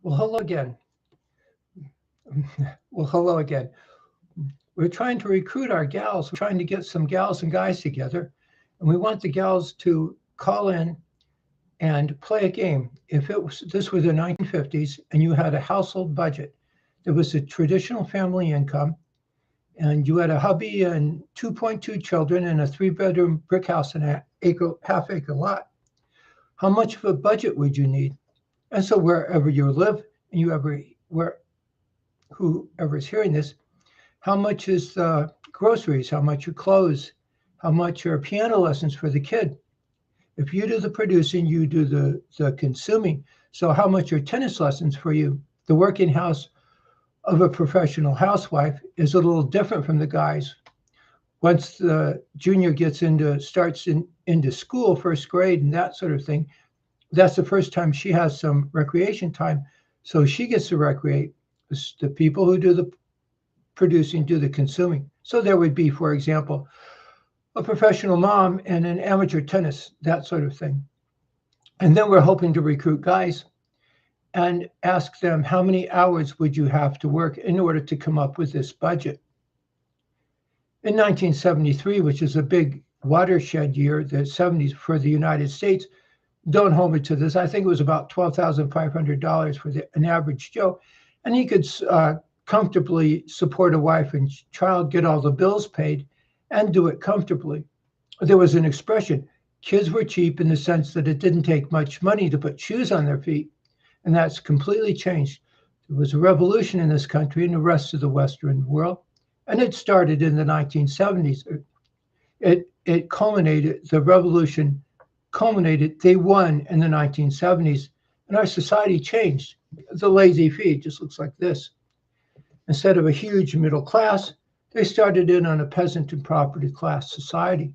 Well, hello again. Well, hello again. We're trying to recruit our gals. We're trying to get some gals and guys together, and we want the gals to call in and play a game. If it was this was the 1950s and you had a household budget, there was a traditional family income, and you had a hubby and 2.2 children in a three-bedroom brick house and a half-acre lot. How much of a budget would you need? And so wherever you live, and where whoever's hearing this, how much is groceries? How much are clothes? How much are piano lessons for the kid? If you do the producing, you do the consuming. So how much are tennis lessons for you? The working house of a professional housewife is a little different from the guys. Once the junior into school, first grade, and that sort of thing, that's the first time she has some recreation time. So she gets to recreate. The people who do the producing do the consuming. So there would be, for example, a professional mom and an amateur tennis, that sort of thing. And then we're hoping to recruit guys and ask them, how many hours would you have to work in order to come up with this budget? In 1973, which is a big watershed year, the 70s for the United States, don't hold me to this. I think it was about $12,500 for an average Joe. And he could comfortably support a wife and child, get all the bills paid, and do it comfortably. There was an expression, kids were cheap in the sense that it didn't take much money to put shoes on their feet. And that's completely changed. There was a revolution in this country and the rest of the Western world. And it started in the 1970s. The revolution culminated, they won in the 1970s, and our society changed. The laissez faire just looks like this. Instead of a huge middle class, they started in on a peasant and property class society.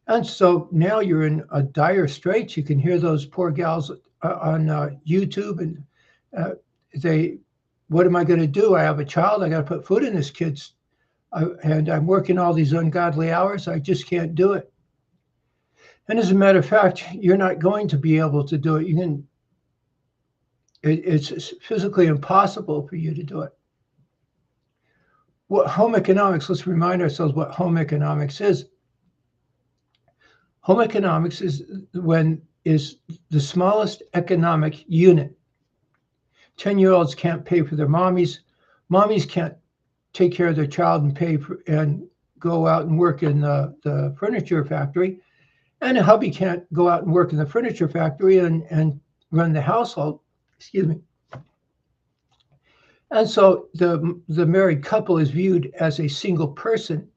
And so now you're in a dire straits. You can hear those poor gals on YouTube, and what am I going to do? I have a child. I got to put food in this kid's, and I'm working all these ungodly hours. I just can't do it. And as a matter of fact, you're not going to be able to do it. It's physically impossible for you to do it. What home economics, let's remind ourselves what home economics is. Home economics is the smallest economic unit. 10-year-olds can't pay for their mommies. Mommies can't take care of their child and go out and work in the furniture factory. And a hubby can't go out and work in the furniture factory and run the household. Excuse me. And so the married couple is viewed as a single person.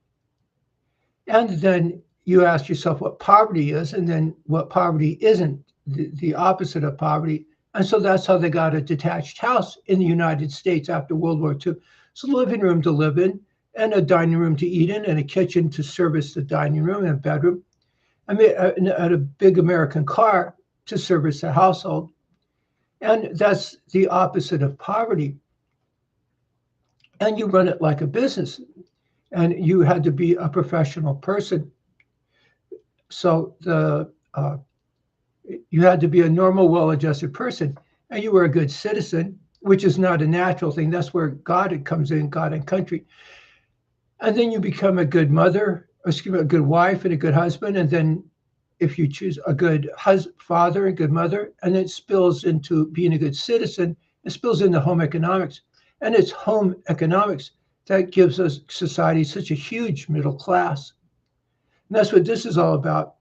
And then you ask yourself what poverty is, and then what poverty isn't, the opposite of poverty. And so that's how they got a detached house in the United States after World War II. It's a living room to live in, and a dining room to eat in, and a kitchen to service the dining room, and a bedroom. A big American car to service the household. And that's the opposite of poverty. And you run it like a business. And you had to be a professional person. So you had to be a normal, well-adjusted person. And you were a good citizen, which is not a natural thing. That's where God comes in, God and country. And then you become a good mother, a good wife and a good husband. And then if you choose a good father and good mother, and it spills into being a good citizen, it spills into home economics. And it's home economics that gives us society such a huge middle class. And that's what this is all about.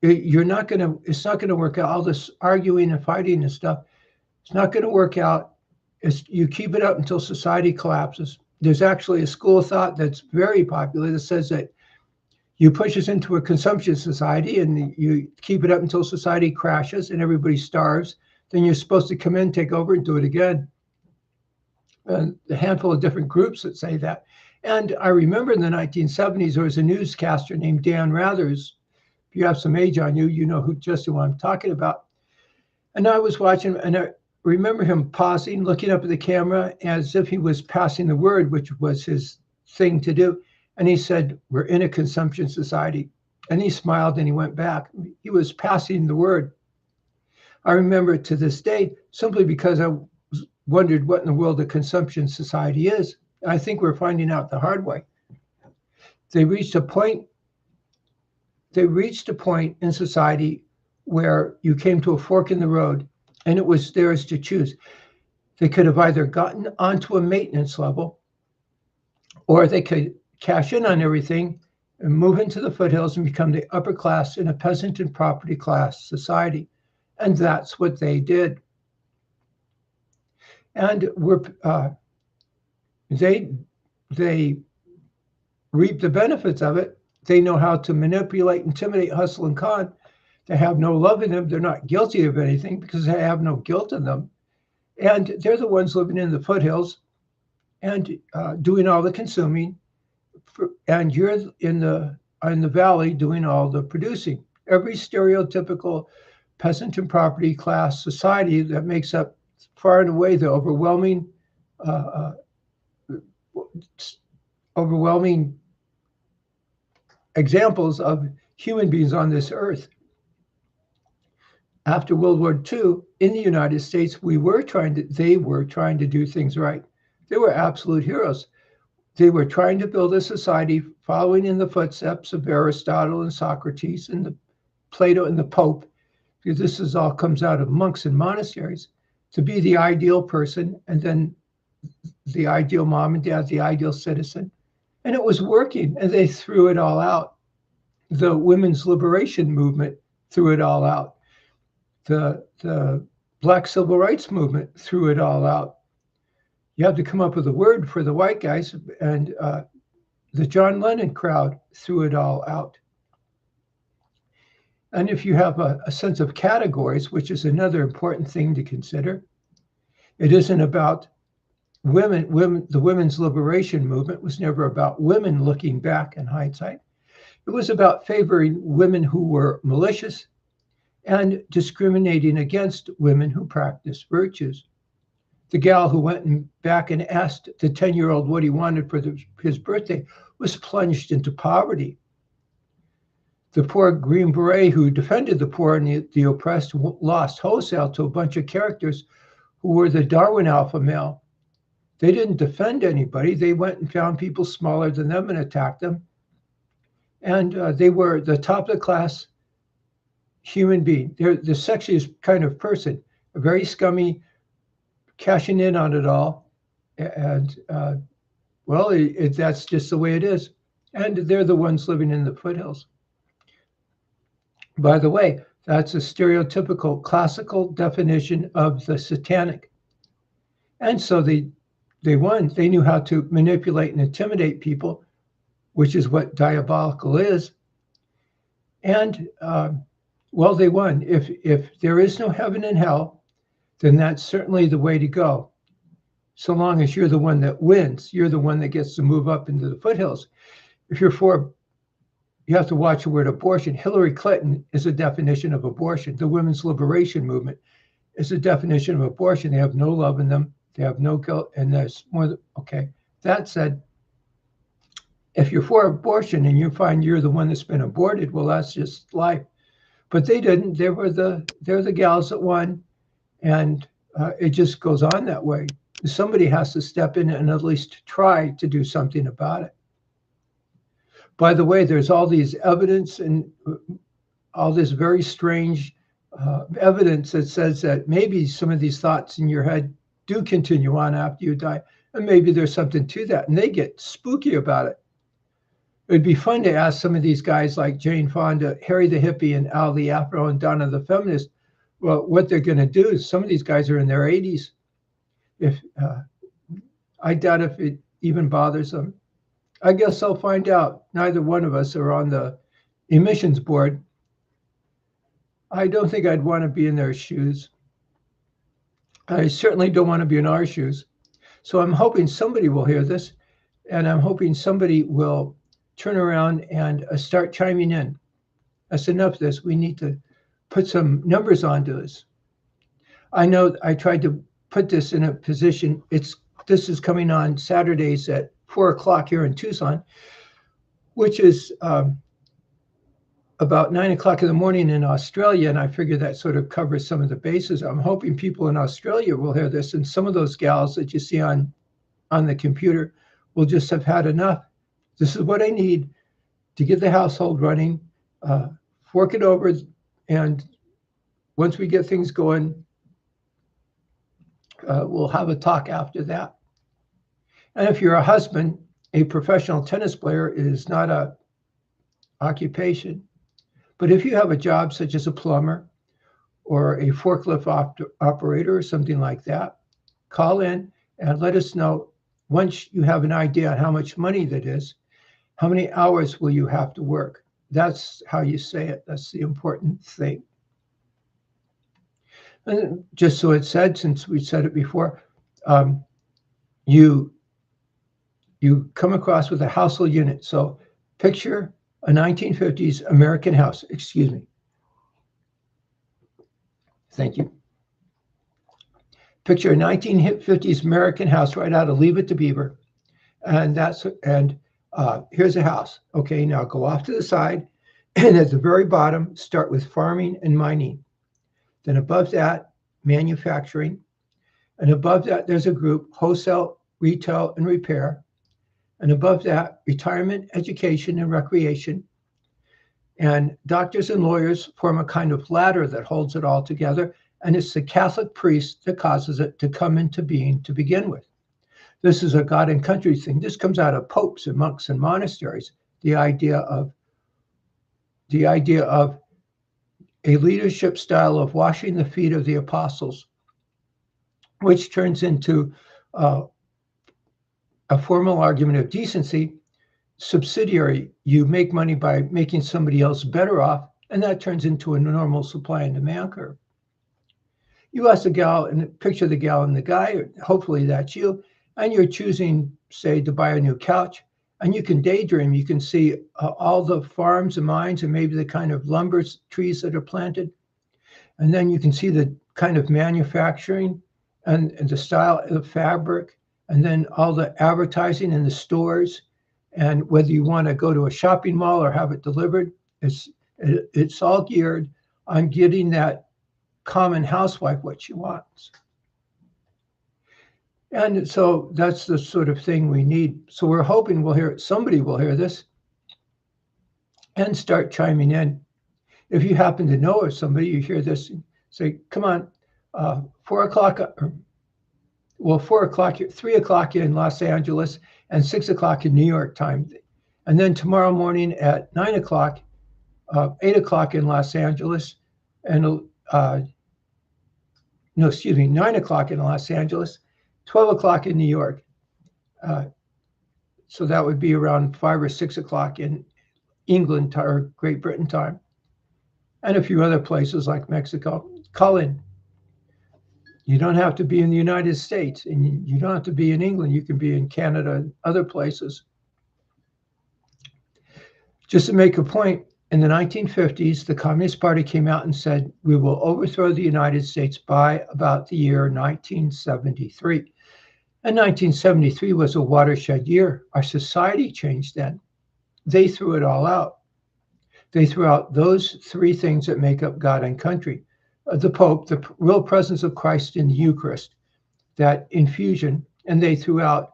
It's not going to work out. All this arguing and fighting and stuff, it's not going to work out. You keep it up until society collapses. There's actually a school of thought that's very popular that says that you push us into a consumption society and you keep it up until society crashes and everybody starves. Then you're supposed to come in, take over, and do it again. And a handful of different groups that say that. And I remember in the 1970s, there was a newscaster named Dan Rathers. If you have some age on you, you know just who I'm talking about. And I was watching, and I remember him pausing, looking up at the camera as if he was passing the word, which was his thing to do. And he said, we're in a consumption society. And he smiled and he went back. He was passing the word. I remember to this day, simply because I wondered what in the world a consumption society is. I think we're finding out the hard way. They reached a point in society where you came to a fork in the road and it was theirs to choose. They could have either gotten onto a maintenance level, or they could cash in on everything and move into the foothills and become the upper class in a peasant and property class society. And that's what they did. And they reap the benefits of it. They know how to manipulate, intimidate, hustle, and con. They have no love in them. They're not guilty of anything because they have no guilt in them. And they're the ones living in the foothills and doing all the consuming. And you're in the valley doing all the producing. Every stereotypical peasant and property class society that makes up far and away the overwhelming examples of human beings on this earth. After World War II, in the United States, they were trying to do things right. They were absolute heroes. They were trying to build a society following in the footsteps of Aristotle and Socrates and Plato and the Pope, because this all comes out of monks and monasteries, to be the ideal person, and then the ideal mom and dad, the ideal citizen. And it was working, and they threw it all out. The women's liberation movement threw it all out. The Black Civil Rights Movement threw it all out. You have to come up with a word for the white guys, and the John Lennon crowd threw it all out. And if you have a sense of categories, which is another important thing to consider, it isn't about women. The women's liberation movement was never about women looking back in hindsight. It was about favoring women who were malicious and discriminating against women who practiced virtues. The gal who went back and asked the 10-year-old what he wanted for his birthday was plunged into poverty. The poor Green Beret who defended the poor and the oppressed lost wholesale to a bunch of characters who were the Darwin alpha male. They didn't defend anybody. They went and found people smaller than them and attacked them. And they were the top of the class human being. They're the sexiest kind of person, a very scummy, cashing in on it all. And that's just the way it is. And they're the ones living in the foothills. By the way, that's a stereotypical classical definition of the satanic. And so they won. They knew how to manipulate and intimidate people, which is what diabolical is. And they won. If there is no heaven and hell, then that's certainly the way to go. So long as you're the one that wins, you're the one that gets to move up into the foothills. If you're for, you have to watch the word abortion. Hillary Clinton is a definition of abortion. The women's liberation movement is a definition of abortion. They have no love in them. They have no guilt. And there's more. Okay. That said, if you're for abortion and you find you're the one that's been aborted, well, that's just life. But they didn't. They're the gals that won. And it just goes on that way. Somebody has to step in and at least try to do something about it. By the way, there's all these evidence and all this very strange evidence that says that maybe some of these thoughts in your head do continue on after you die. And maybe there's something to that. And they get spooky about it. It'd be fun to ask some of these guys like Jane Fonda, Harry the Hippie, and Al the Afro, and Donna the Feminist, well, what they're going to do is some of these guys are in their 80s. I doubt if it even bothers them. I guess I'll find out. Neither one of us are on the emissions board. I don't think I'd want to be in their shoes. I certainly don't want to be in our shoes. So I'm hoping somebody will hear this, and I'm hoping somebody will turn around and start chiming in. That's enough of this. We need to put some numbers onto this. I know I tried to put this in a position. This is coming on Saturdays at 4 o'clock here in Tucson, which is about 9 o'clock in the morning in Australia, and I figure that sort of covers some of the bases. I'm hoping people in Australia will hear this, and some of those gals that you see on the computer will just have had enough. This is what I need to get the household running, fork it over, and once we get things going, we'll have a talk after that. And if you're a husband, a professional tennis player is not a occupation. But if you have a job such as a plumber or a forklift operator or something like that, call in and let us know once you have an idea on how much money that is, how many hours will you have to work? That's how you say it. That's the important thing. And just so it's said, since we said it before, you come across with a household unit. So picture a 1950s American house. Excuse me. Thank you. Picture a 1950s American house right out of Leave It to Beaver. And here's a house. Okay, now go off to the side. And at the very bottom, start with farming and mining. Then above that, manufacturing. And above that, there's a group, wholesale, retail, and repair. And above that, retirement, education, and recreation. And doctors and lawyers form a kind of ladder that holds it all together. And it's the Catholic priest that causes it to come into being to begin with. This is a God and country thing. This comes out of popes and monks and monasteries. The idea of a leadership style of washing the feet of the apostles, which turns into a formal argument of decency. Subsidiary, you make money by making somebody else better off, and that turns into a normal supply and demand curve. You ask the gal and picture the gal and the guy, hopefully that's you, and you're choosing, say, to buy a new couch, and you can daydream. You can see all the farms and mines and maybe the kind of lumber trees that are planted. And then you can see the kind of manufacturing and the style of fabric, and then all the advertising in the stores. And whether you want to go to a shopping mall or have it delivered, it's all geared on getting that common housewife what she wants. And so that's the sort of thing we need. So we're hoping somebody will hear this and start chiming in. If you happen to know of somebody, you hear this, say, come on, 4 o'clock, 3 o'clock in Los Angeles and 6 o'clock in New York time. And then tomorrow morning at 9 o'clock, 8 o'clock in Los Angeles, and 9 o'clock in Los Angeles, 12 o'clock in New York. So that would be around 5 or 6 o'clock in England or Great Britain time. And a few other places like Mexico. Call in. You don't have to be in the United States, and you don't have to be in England. You can be in Canada and other places. Just to make a point, in the 1950s, the Communist Party came out and said, we will overthrow the United States by about the year 1973. And 1973 was a watershed year. Our society changed then. They threw it all out. They threw out those three things that make up God and country. The Pope, the real presence of Christ in the Eucharist, that infusion, and they threw out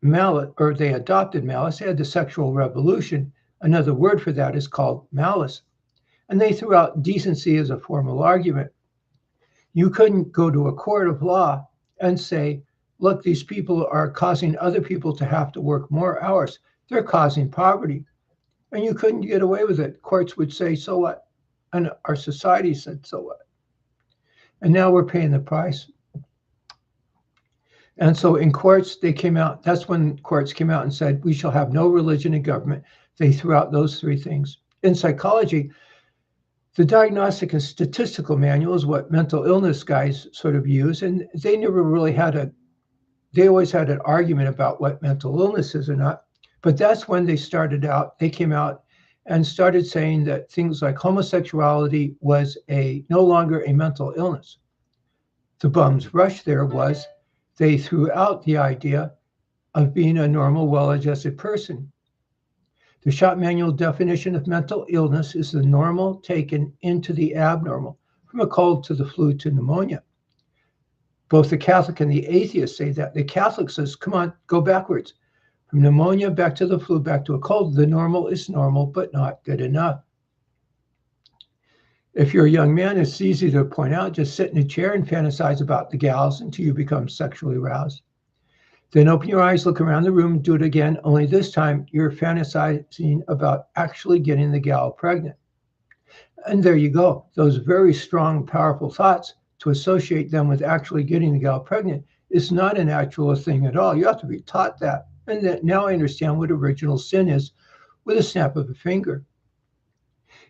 malice, or they adopted malice. They had the sexual revolution. Another word for that is called malice. And they threw out decency as a formal argument. You couldn't go to a court of law and say, look, these people are causing other people to have to work more hours. They're causing poverty. And you couldn't get away with it. Courts would say, so what? And our society said, so what? And now we're paying the price. And so in courts, they came out, that's when courts came out and said, we shall have no religion in government. They threw out those three things. In psychology, the diagnostic and statistical manual is what mental illness guys sort of use. And they never really they always had an argument about what mental illness is or not. But that's when they came out and started saying that things like homosexuality was no longer a mental illness. The bum's rush there was they threw out the idea of being a normal, well-adjusted person. The shop manual definition of mental illness is the normal taken into the abnormal, from a cold to the flu to pneumonia. Both the Catholic and the atheist say that. The Catholic says, come on, go backwards. From pneumonia back to the flu, back to a cold. The normal is normal, but not good enough. If you're a young man, it's easy to point out, just sit in a chair and fantasize about the gals until you become sexually aroused. Then open your eyes, look around the room, and do it again, only this time you're fantasizing about actually getting the gal pregnant. And there you go. Those very strong, powerful thoughts, to associate them with actually getting the gal pregnant, is not an actual thing at all. You have to be taught that. And that now I understand what original sin is with a snap of a finger.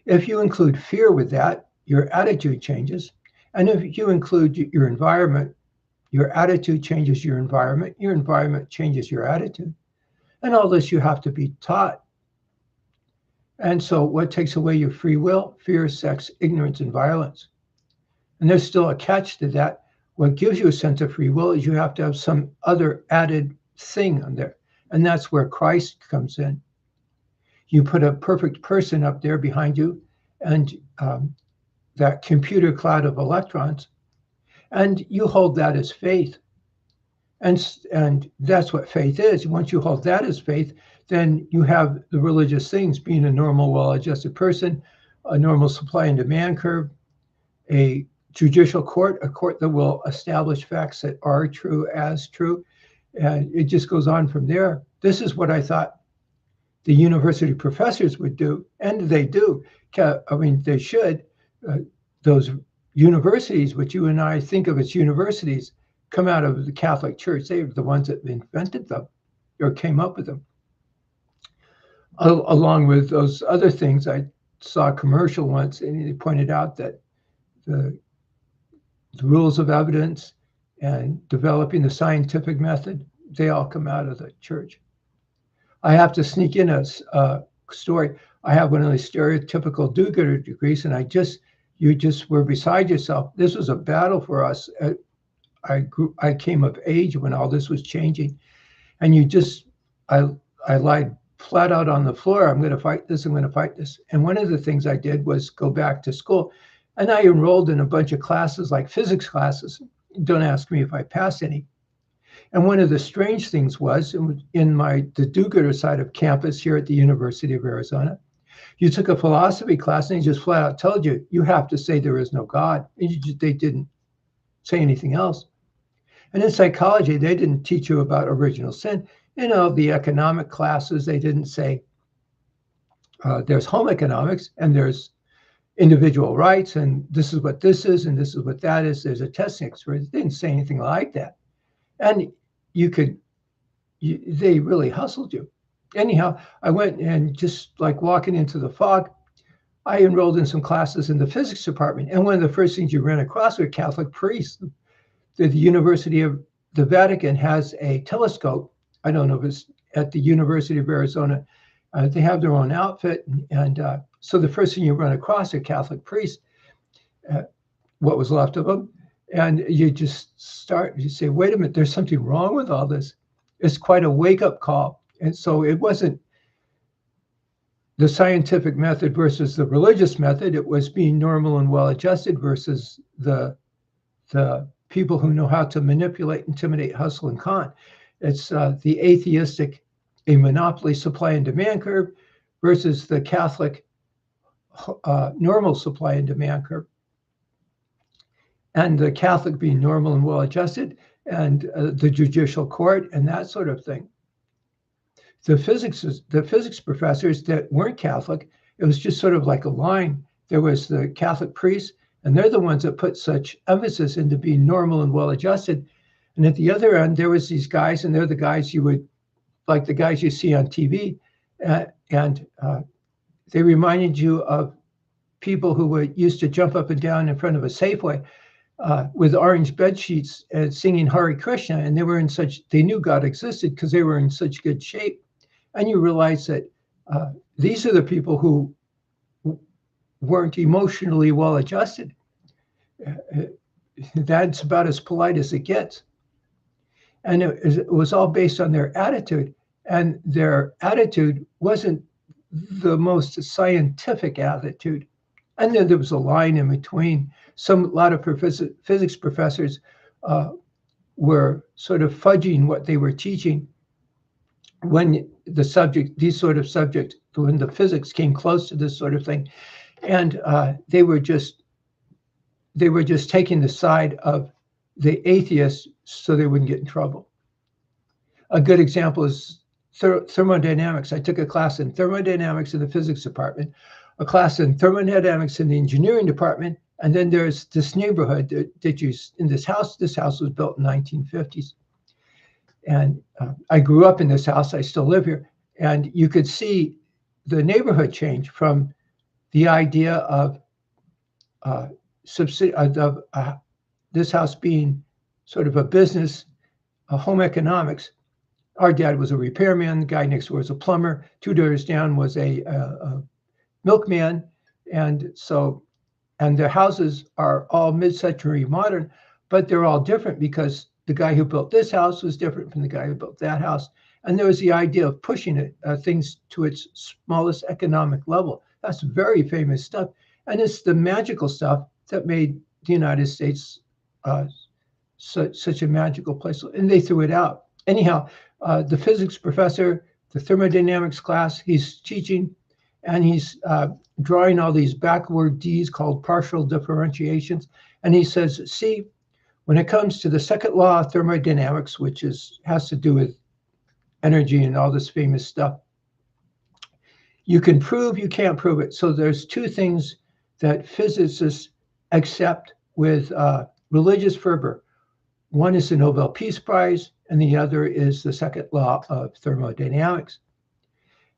If you include fear with that, your attitude changes. And if you include your environment, your attitude changes your environment changes your attitude. And all this you have to be taught. And so what takes away your free will? Fear, sex, ignorance, and violence. And there's still a catch to that. What gives you a sense of free will is you have to have some other added thing on there. And that's where Christ comes in. You put a perfect person up there behind you and that computer cloud of electrons, and you hold that as faith. And that's what faith is. Once you hold that as faith, then you have the religious things, being a normal, well-adjusted person, a normal supply and demand curve, a judicial court, a court that will establish facts that are true as true. And it just goes on from there. This is what I thought the university professors would do, and they do. I mean, they should. Those universities, which you and I think of as universities, come out of the Catholic Church. They are the ones that invented them or came up with them. Along with those other things, I saw a commercial once, and they pointed out that the rules of evidence and developing the scientific method, they all come out of the church. I have to sneak in a story. I have one of the stereotypical do-gooder degrees, and you just were beside yourself. This was a battle for us. I came of age when all this was changing, and I lied flat out on the floor. I'm going to fight this. I'm going to fight this. And one of the things I did was go back to school, and I enrolled in a bunch of classes, like physics classes. Don't ask me if I passed any. And one of the strange things was in the do-gooder side of campus here at the University of Arizona, you took a philosophy class and he just flat out told you, you have to say there is no God. And they didn't say anything else. And in psychology, they didn't teach you about original sin. The economic classes, they didn't say there's home economics and there's individual rights, and this is what this is, and this is what that is. There's a testing experience. They didn't say anything like that. And they really hustled you. Anyhow, I went and just like walking into the fog, I enrolled in some classes in the physics department. And one of the first things you ran across were Catholic priests. The University of the Vatican has a telescope. I don't know if it's at the University of Arizona. They have their own outfit. And so the first thing you run across are Catholic priests, what was left of them. And you say, wait a minute, there's something wrong with all this. It's quite a wake-up call. And so it wasn't the scientific method versus the religious method. It was being normal and well-adjusted versus the people who know how to manipulate, intimidate, hustle, and con. It's the atheistic, a monopoly supply and demand curve versus the Catholic normal supply and demand curve. And the Catholic being normal and well-adjusted, and the judicial court and that sort of thing. The physics professors that weren't Catholic, it was just sort of like a line. There was the Catholic priests, and they're the ones that put such emphasis into being normal and well-adjusted. And at the other end, there was these guys, and they're the guys like the guys you see on TV, and they reminded you of people who used to jump up and down in front of a Safeway with orange bed sheets and singing Hare Krishna, and they knew God existed because they were in such good shape. And you realize that these are the people who weren't emotionally well-adjusted. That's about as polite as it gets. And it was all based on their attitude, and their attitude wasn't the most scientific attitude. And then there was a line in between. A lot of physics professors were sort of fudging what they were teaching when these sort of subjects, when the physics came close to this sort of thing, and they were just taking the side of the atheists so they wouldn't get in trouble. A good example is thermodynamics. I took a class in thermodynamics in the physics department, a class in thermodynamics in the engineering department, and then there's this neighborhood that you in this house. This house was built in the 1950s, and I grew up in this house. I still live here, and you could see the neighborhood change from the idea of this house being sort of a business, a home economics. Our dad was a repairman. The guy next door was a plumber. 2 doors down was a milkman, and their houses are all mid-century modern, but they're all different because the guy who built this house was different from the guy who built that house. And there was the idea of pushing things to its smallest economic level. That's very famous stuff. And it's the magical stuff that made the United States such a magical place. And they threw it out. Anyhow, the physics professor, the thermodynamics class, he's teaching, and he's drawing all these backward D's called partial differentiations. And he says, see, when it comes to the second law of thermodynamics, which has to do with energy and all this famous stuff, you can prove, you can't prove it. So there's 2 things that physicists accept with religious fervor. One is the Nobel Peace Prize, and the other is the second law of thermodynamics.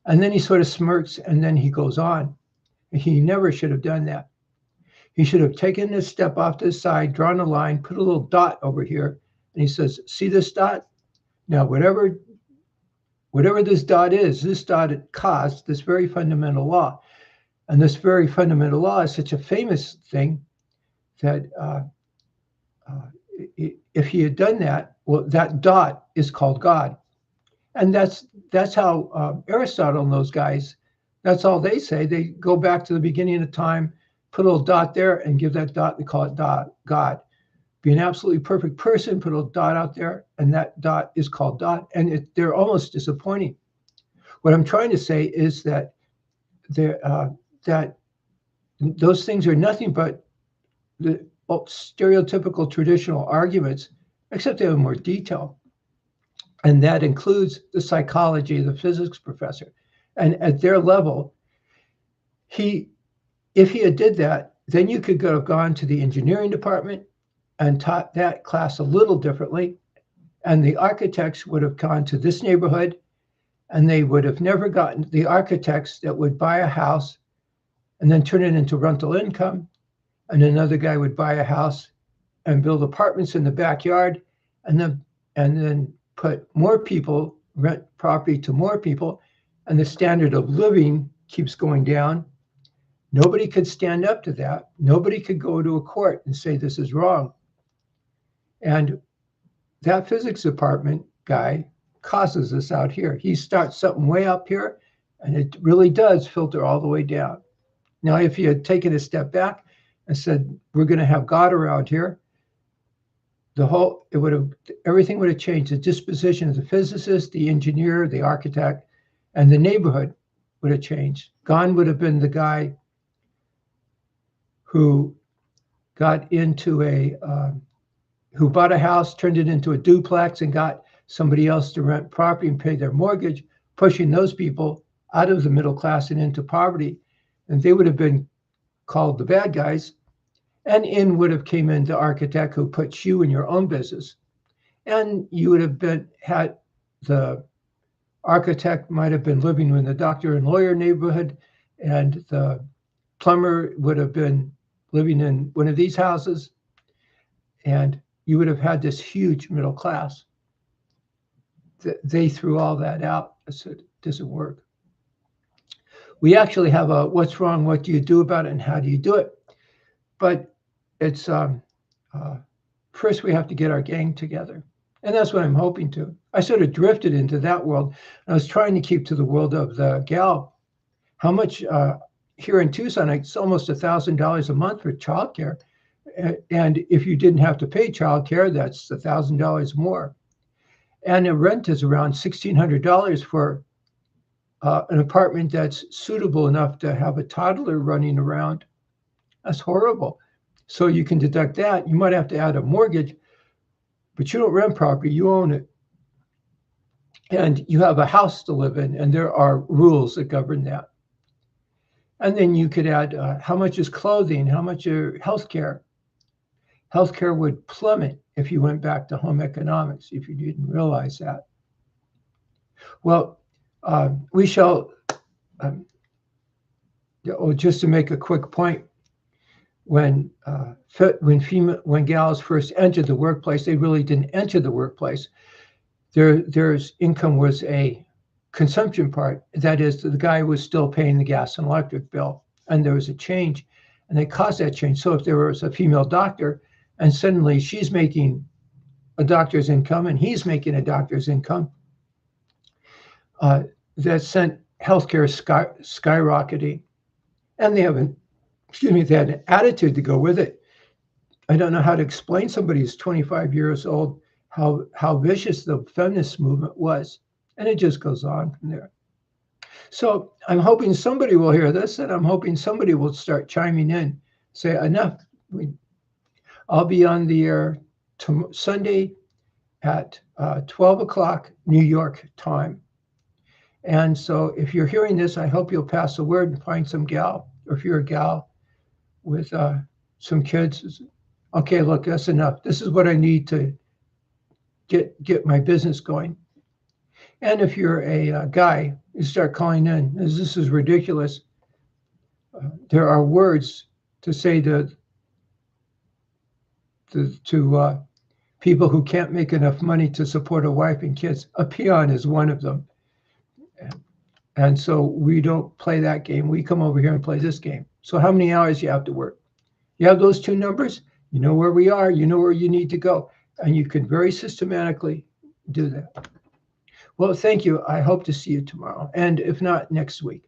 And then he sort of smirks, and then he goes on. He never should have done that. He should have taken a step off to the side, drawn a line, put a little dot over here, and he says, see this dot? Now, whatever this dot is, this dot caused this very fundamental law. And this very fundamental law is such a famous thing that if he had done that, well, that dot is called God. And that's how Aristotle and those guys, that's all they say. They go back to the beginning of time, put a little dot there, and give that dot, they call it God. Be an absolutely perfect person, put a little dot out there, and that dot is called dot. And they're almost disappointing. What I'm trying to say is that that those things are nothing but the stereotypical traditional arguments, except they have more detail. And that includes the psychology of the physics professor. And at their level, if he had did that, then you could have gone to the engineering department and taught that class a little differently. And the architects would have gone to this neighborhood, and they would have never gotten the architects that would buy a house and then turn it into rental income. And another guy would buy a house and build apartments in the backyard, and then put more people, rent property to more people, and the standard of living keeps going down. Nobody could stand up to that. Nobody could go to a court and say this is wrong. And that physics department guy causes this out here. He starts something way up here, and it really does filter all the way down. Now, if he had taken a step back and said, we're going to have God around here, everything would have changed. The disposition of the physicist, the engineer, the architect, and the neighborhood would have changed. Gone would have been the guy who got into who bought a house, turned it into a duplex, and got somebody else to rent property and pay their mortgage, pushing those people out of the middle class and into poverty. And they would have been called the bad guys. And in would have came in the architect who puts you in your own business. And you would have had the architect might have been living in the doctor and lawyer neighborhood, and the plumber would have been living in one of these houses, and you would have had this huge middle class. They threw all that out. It doesn't work. We actually have a what's wrong, what do you do about it, and how do you do it? But it's first we have to get our gang together. And that's what I'm hoping to. I sort of drifted into that world. I was trying to keep to the world of the gal. how much here in Tucson, it's almost $1,000 a month for childcare. And if you didn't have to pay childcare, that's $1,000 more. And the rent is around $1,600 for an apartment that's suitable enough to have a toddler running around. That's horrible. So you can deduct that. You might have to add a mortgage, but you don't rent property, you own it. And you have a house to live in, and there are rules that govern that. And then you could add how much is clothing, how much are healthcare. Healthcare would plummet if you went back to home economics, if you didn't realize that. Well, we shall, just to make a quick point, when gals first entered the workplace, they really didn't enter the workplace. Their income was a consumption part. That is, the guy was still paying the gas and electric bill, and there was a change, and they caused that change. So if there was a female doctor, and suddenly she's making a doctor's income and he's making a doctor's income, that sent healthcare skyrocketing. And they had an attitude to go with it. I don't know how to explain somebody who's 25 years old how vicious the feminist movement was. And it just goes on from there. So I'm hoping somebody will hear this, and I'm hoping somebody will start chiming in, say enough. I'll be on the air Sunday at 12 o'clock New York time. And so if you're hearing this, I hope you'll pass the word and find some gal, or if you're a gal with some kids, okay, look, that's enough. This is what I need to get my business going. And if you're a guy, you start calling in, this is ridiculous. There are words to say to people who can't make enough money to support a wife and kids. A peon is one of them. And so we don't play that game. We come over here and play this game. So how many hours you have to work? You have those two numbers, you know where we are, you know where you need to go, and you can very systematically do that. Well, thank you. I hope to see you tomorrow, and if not, next week.